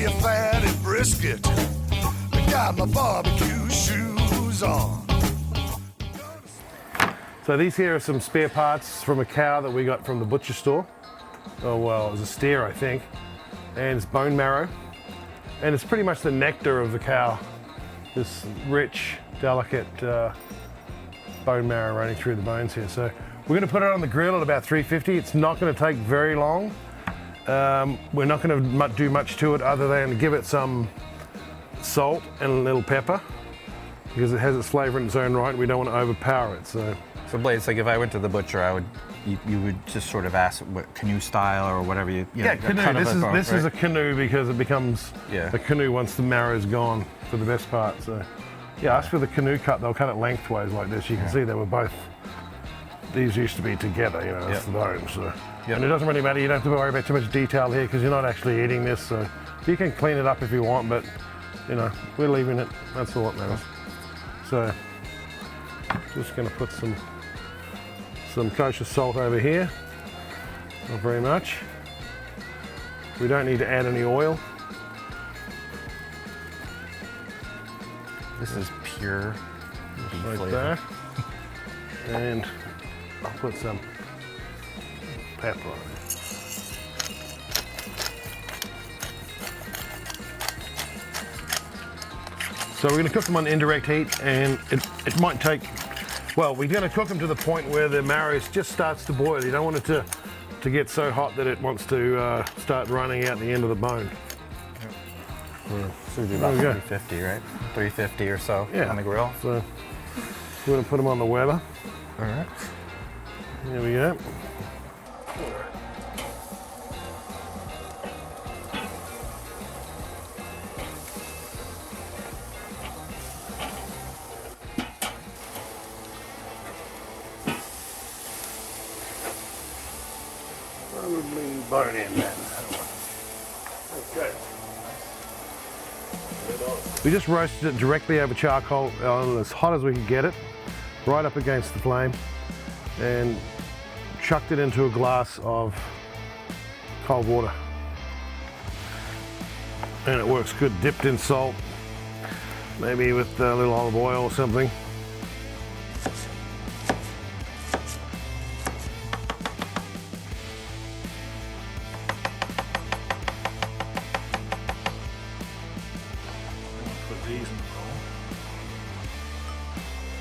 me a fatty brisket. I got my barbecue shoes on. So these here are some spare parts from a cow that we got from the butcher store. Oh well, it was a steer, I think. And it's bone marrow. And it's pretty much the nectar of the cow. This rich, delicate bone marrow running through the bones here. So we're gonna put it on the grill at about 350. It's not gonna take very long. We're not gonna do much to it other than give it some salt and a little pepper because it has its flavor in its own right. We don't want to overpower it. So Blaze, like if I went to the butcher, you would just sort of ask what canoe style or whatever you yeah, know, canoe. This is a canoe because it becomes Yeah. a canoe once the marrow's gone for the best part. So yeah, ask for the canoe cut. They'll cut it lengthways like this. You can see they were both. These used to be together, you know, that's the bone. So and it doesn't really matter. You don't have to worry about too much detail here because you're not actually eating this. So you can clean it up if you want, but you know, we're leaving it. That's all that matters. So just going to put some kosher salt over here. Not very much. We don't need to add any oil. This is pure beef Like flavor. that. And I'll put some pepper on it. So we're going to cook them on indirect heat, and it might take, well, we're going to cook them to the point where the marrow just starts to boil. You don't want it to get so hot that it wants to start running out the end of the bone. So we do about 350, right? 350 or so on the grill. So we're going to put them on the Weber. All right. There we go. Probably bone in then. Okay. We just roasted it directly over charcoal on as hot as we could get it, right up against the flame, and chucked it into a glass of cold water. And it works good, dipped in salt, maybe with a little olive oil or something. Put these in the bowl.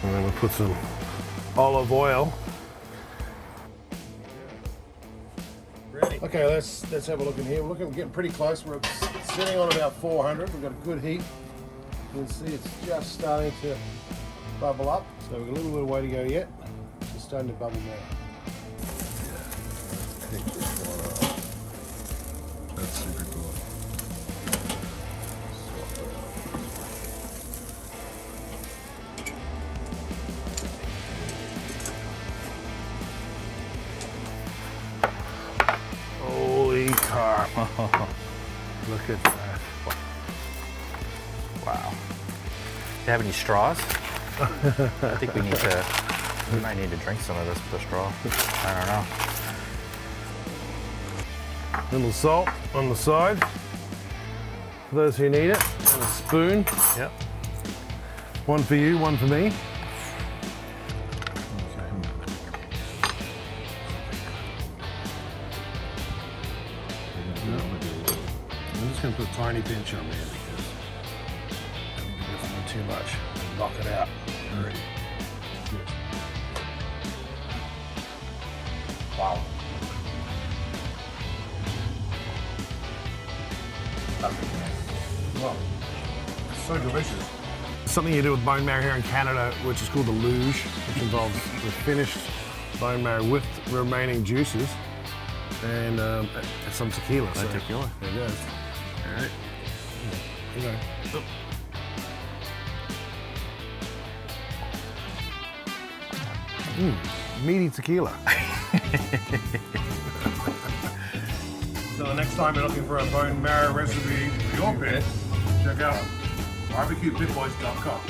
And then we'll put some olive oil. Okay, let's have a look in here. We're getting pretty close. We're sitting on about 400. We've got a good heat. You can see it's just starting to bubble up. So we've got a little bit of way to go yet. It's starting to bubble now. That's super cool. Holy carp. Look at that. Wow. Do you have any straws? I think we might need to drink some of this with a straw. I don't know. Little salt on the side for those who need it, and a spoon. Yep. One for you, one for me. I'm just going to put a tiny pinch on there because I think it doesn't need too much. Knock it out. Already. Wow. Wow. It's so delicious. Something you do with bone marrow here in Canada, which is called the Luge, which involves the finished bone marrow with remaining juices and some tequila. So Tequila. there it goes. All right. You know. Meaty tequila. So the next time you're looking for a bone marrow recipe for your pit, check out BBQ Pit Boys.com.